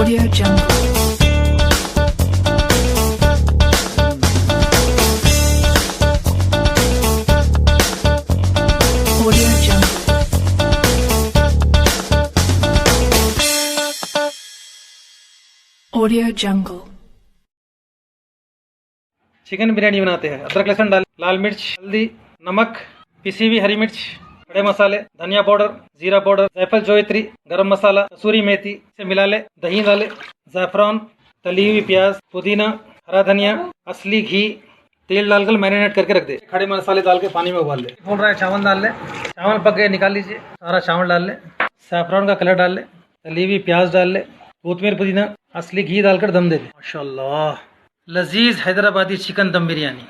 Audio Jungle. Audio Jungle. Audio Jungle. Chicken biryani बनाते हैं। अदरक लहसुन डाल, लाल मिर्च, हल्दी, नमक, पिसी हुई हरी मिर्च, खड़े मसाले, धनिया पाउडर, जीरा पाउडर, जायफल, जोयत्री, गरम मसाला, कसूरी मेथी से मिला ले, दही डाले, जाफरान, तली हुई प्याज, पुदीना, हरा धनिया, असली घी, तेल डालकर मैरिनेट करके रख दे। खड़े मसाले डाल के पानी में उबाल ले। बोल रहा है चावल डाल ले, चावल पक गए निकाल लीजिए, सारा चावल डाल ले, सैफरॉन का कलर डाल ले, तली हुई प्याज डाल ले, कोतमीर पुदीना, असली घी डालकर दम दे दे। माशाल्लाह, लजीज हैदराबादी चिकन दम बिरयानी।